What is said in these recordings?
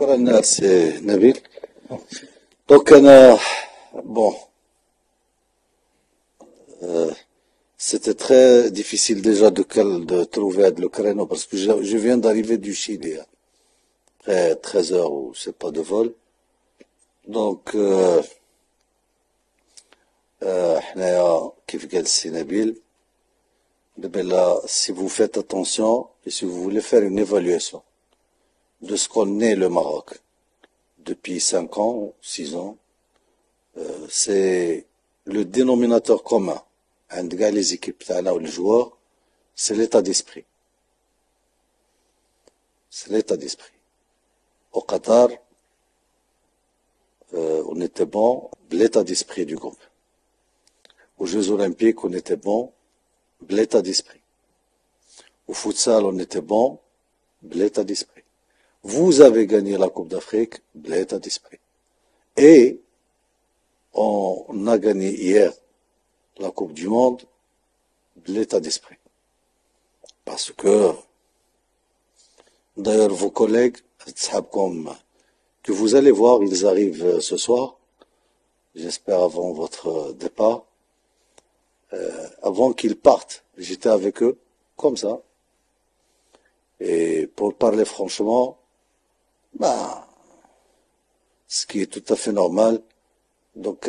شكرا سي نبيل. Donc, bon, c'était très difficile déjà de trouver le créneau parce que je viens d'arriver du Chili, après 13 heures ou c'est pas de vol. Donc, حنايا كيف قال السي نبيل دابا si vous faites attention et si vous voulez faire une évaluation de ce qu'on est le Maroc depuis 5 ans, 6 ans, c'est le dénominateur commun عند كاع les équipes تاعنا ou les joueurs, c'est l'état d'esprit. C'est l'état d'esprit. Au Qatar, on était bon de l'état d'esprit du groupe. Aux Jeux Olympiques, on était bon de l'état d'esprit. Au futsal, on était bon de l'état d'esprit. Vous avez gagné la Coupe d'Afrique de l'état d'esprit. Et on a gagné hier la Coupe du Monde de l'état d'esprit. Parce que, d'ailleurs, vos collègues, que vous allez voir, ils arrivent ce soir, j'espère avant votre départ, avant qu'ils partent. J'étais avec eux, comme ça. Et pour parler franchement, ce qui est tout à fait normal, donc,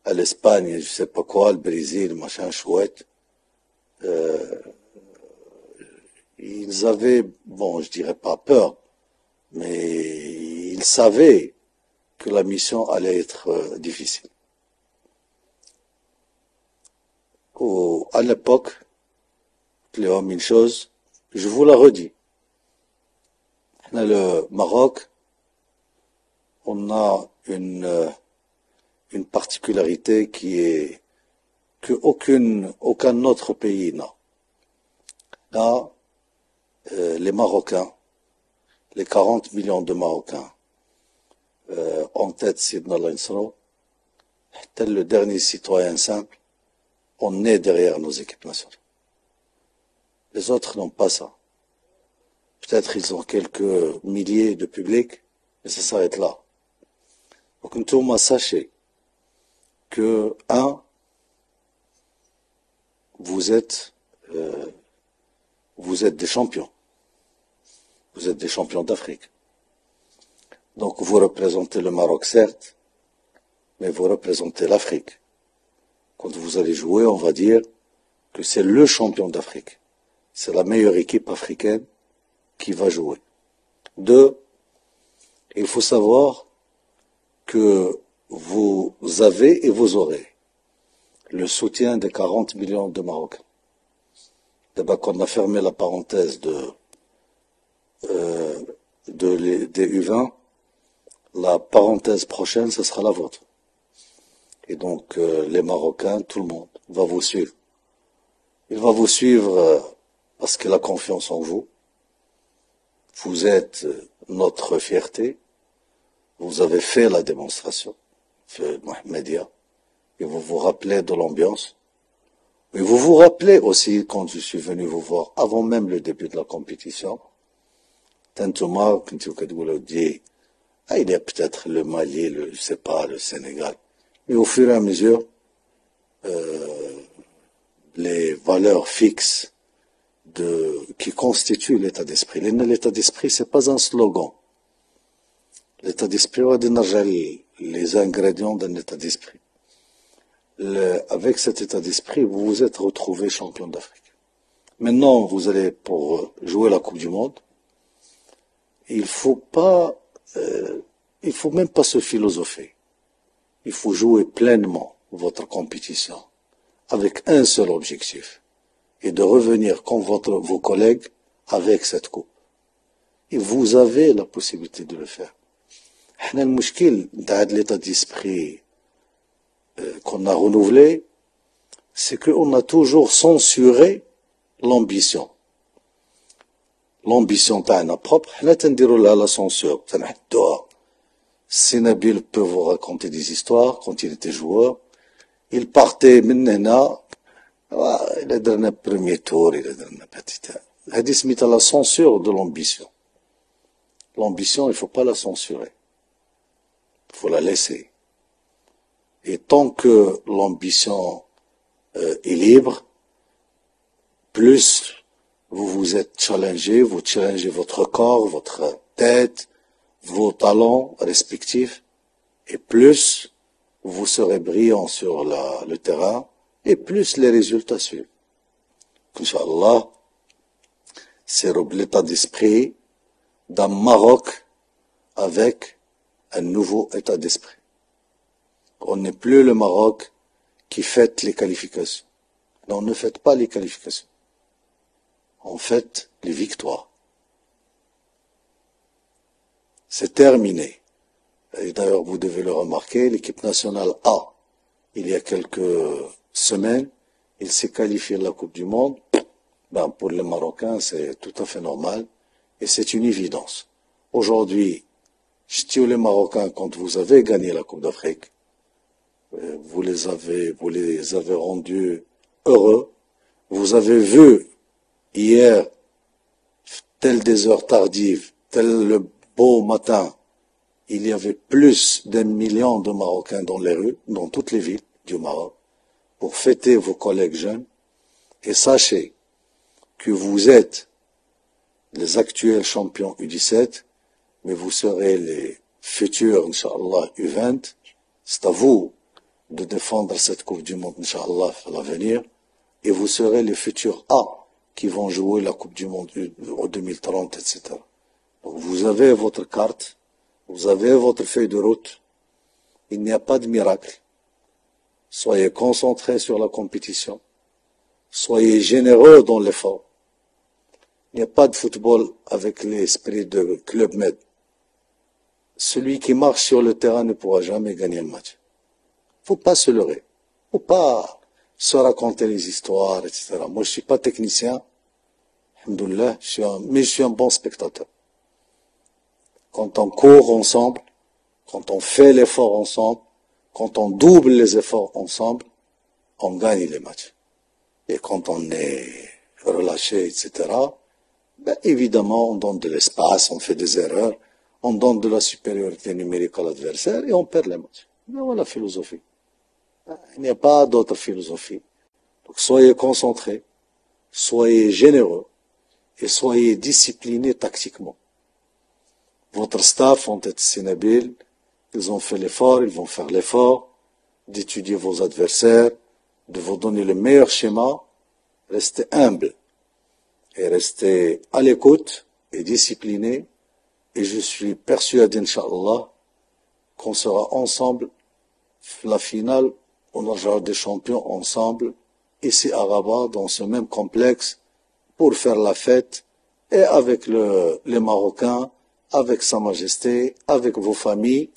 à l'Espagne, je sais pas quoi, le Brésil, machin chouette, ils avaient, bon, je dirais pas peur, mais ils savaient que la mission allait être difficile. À l'époque, une chose, je vous la redis. Le Maroc, on a une particularité qui est que aucun autre pays n'a. Là, les Marocains, les 40 millions de Marocains, en tête Sidna Lansro, tel le dernier citoyen simple, on est derrière nos équipes nationales. Les autres n'ont pas ça. Peut-être ils ont quelques milliers de publics, mais ça s'arrête là. Donc, nous, sachez que, vous êtes des champions. Vous êtes des champions d'Afrique. Donc, vous représentez le Maroc, certes, mais vous représentez l'Afrique. Quand vous allez jouer, on va dire que c'est le champion d'Afrique. C'est la meilleure équipe africaine qui va jouer. Deux, il faut savoir que vous avez et vous aurez le soutien des 40 millions de Marocains. D'abord qu'on a fermé la parenthèse des U20, la parenthèse prochaine, ce sera la vôtre. Et donc, les Marocains, tout le monde va vous suivre. Il va vous suivre parce qu'il a confiance en vous. Vous êtes notre fierté. Vous avez fait la démonstration, fait Mohamedia, et vous vous rappelez de l'ambiance. Et vous vous rappelez aussi, quand je suis venu vous voir, avant même le début de la compétition, Tantouma, il y a peut-être le Mali, je sais pas, le Sénégal. Mais au fur et à mesure, les valeurs fixes qui constituent l'état d'esprit. L'état d'esprit, c'est pas un slogan. L'état d'esprit, on va dire les ingrédients d'un état d'esprit. Avec cet état d'esprit, vous vous êtes retrouvé champion d'Afrique. Maintenant, vous allez pour jouer la Coupe du Monde. Il faut même pas se philosopher. Il faut jouer pleinement votre compétition avec un seul objectif et de revenir comme vos collègues avec cette coupe. Et vous avez la possibilité de le faire. Le مشكل de l'état d'esprit qu'on a renouvelé, c'est qu'on a toujours censuré l'ambition. L'ambition تاعنا propre, حنا تنديروا لها la censure, تنحدوها. Nabil peut vous raconter des histoires quand il était joueur. Il partait maintenant, il a donné le premier tour, il a donné petit. هذه سميتها la censure de l'ambition. L'ambition, il ne faut pas la censurer. Il faut la laisser. Et tant que l'ambition est libre, plus vous vous êtes challengé, vous challengez votre corps, votre tête, vos talents respectifs, et plus vous serez brillant sur le terrain, et plus les résultats suivent. Inch'Allah, c'est l'état d'esprit d'un Maroc avec un nouveau état d'esprit. On n'est plus le Maroc qui fête les qualifications. Non, on ne fête pas les qualifications. On fête les victoires. C'est terminé. Et d'ailleurs, vous devez le remarquer, l'équipe nationale A, il y a quelques semaines, il s'est qualifié à la Coupe du Monde. Ben, pour les Marocains, c'est tout à fait normal. Et c'est une évidence. Aujourd'hui, je dis les Marocains, quand vous avez gagné la Coupe d'Afrique, vous les avez rendus heureux. Vous avez vu hier, telles des heures tardives, tel le beau matin, il y avait plus d'1 million de Marocains dans les rues, dans toutes les villes du Maroc, pour fêter vos collègues jeunes. Et sachez que vous êtes les actuels champions U17, mais vous serez les futurs, Inch'Allah, U20. C'est à vous de défendre cette Coupe du Monde, Inch'Allah, à l'avenir. Et vous serez les futurs A qui vont jouer la Coupe du Monde en 2030, etc. Donc vous avez votre carte, vous avez votre feuille de route. Il n'y a pas de miracle. Soyez concentrés sur la compétition. Soyez généreux dans l'effort. Il n'y a pas de football avec l'esprit de Club Med. Celui qui marche sur le terrain ne pourra jamais gagner un match. Faut pas se leurrer. Faut pas se raconter les histoires, etc. Moi, je suis pas technicien. Alhamdoulilah, mais je suis un bon spectateur. Quand on court ensemble, quand on fait l'effort ensemble, quand on double les efforts ensemble, on gagne les matchs. Et quand on est relâché, etc., ben évidemment, on donne de l'espace, on fait des erreurs, on donne de la supériorité numérique à l'adversaire et on perd les matchs. Mais voilà la philosophie. Il n'y a pas d'autre philosophie. Donc soyez concentrés, soyez généreux et soyez disciplinés tactiquement. Votre staff ont été sénabiles, ils ont fait l'effort, ils vont faire l'effort d'étudier vos adversaires, de vous donner le meilleur schéma. Restez humble et restez à l'écoute et discipliné. Et je suis persuadé, Inch'Allah, qu'on sera ensemble, la finale, on aura des champions ensemble, ici à Rabat, dans ce même complexe, pour faire la fête, et avec les Marocains, avec Sa Majesté, avec vos familles,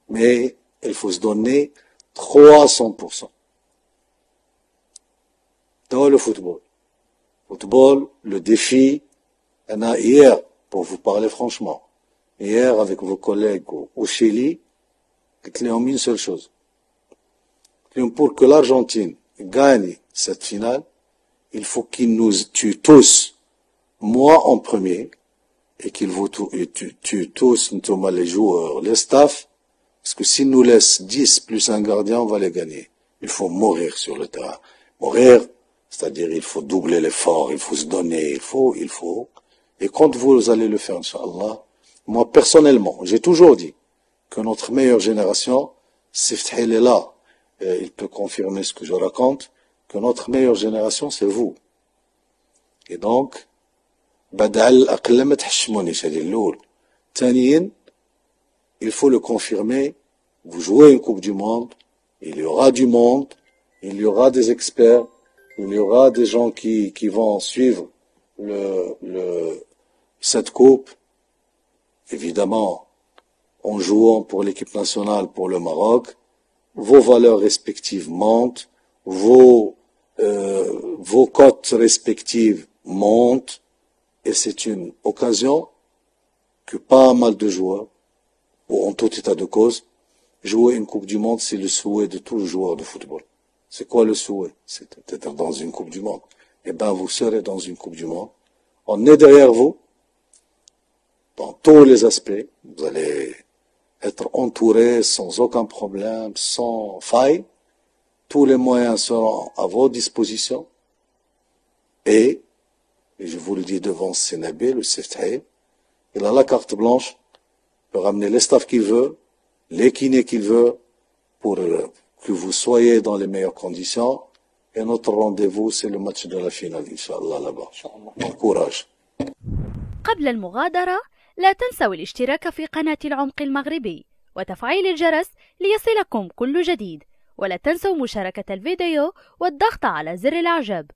mais il faut se donner 300%. Dans le football. Football, le défi, on a hier, pour vous parler franchement, hier avec vos collègues au Chili, ils ont mis une seule chose. Pour que l'Argentine gagne cette finale, il faut qu'ils nous tuent tous, moi en premier, et qu'ils vous tuent tous, notamment les joueurs, les staffs, parce que s'ils nous laissent 10 plus un gardien, on va les gagner. Il faut mourir sur le terrain. Mourir, c'est-à-dire il faut doubler l'effort, il faut se donner, il faut. Et quand vous allez le faire, Inch'Allah, moi personnellement, j'ai toujours dit que notre meilleure génération, Siftahil est là, il peut confirmer ce que je raconte, que notre meilleure génération, c'est vous. Et donc, بدل أقل ما تحشمونيش هذه الأول. ثانيا, il faut le confirmer, vous jouez une Coupe du Monde, il y aura du monde, il y aura des experts, il y aura des gens qui vont suivre cette coupe, évidemment, en jouant pour l'équipe nationale, pour le Maroc, vos valeurs respectives montent, vos cotes respectives montent, et c'est une occasion que pas mal de joueurs, ou en tout état de cause, jouer une Coupe du Monde, c'est le souhait de tout joueur de football. C'est quoi le souhait? C'est d'être dans une Coupe du Monde. Eh ben, vous serez dans une Coupe du Monde. On est derrière vous. dans tous les aspects. Vous allez être entouré sans aucun problème, sans faille. Tous les moyens seront à votre disposition. Et je vous le dis devant Sénabé, le Seftaïb, il a la carte blanche, il peut ramener les staffs qu'il veut, les kinés qu'il veut, pour que vous soyez dans les meilleures conditions. Et notre rendez-vous, c'est le match de la finale, Inch'Allah, là-bas. Bon courage. قبل المغادرة لا تنسوا الاشتراك في قناة العمق المغربي وتفعيل الجرس ليصلكم كل جديد، ولا تنسوا مشاركة الفيديو والضغط على زر الإعجاب.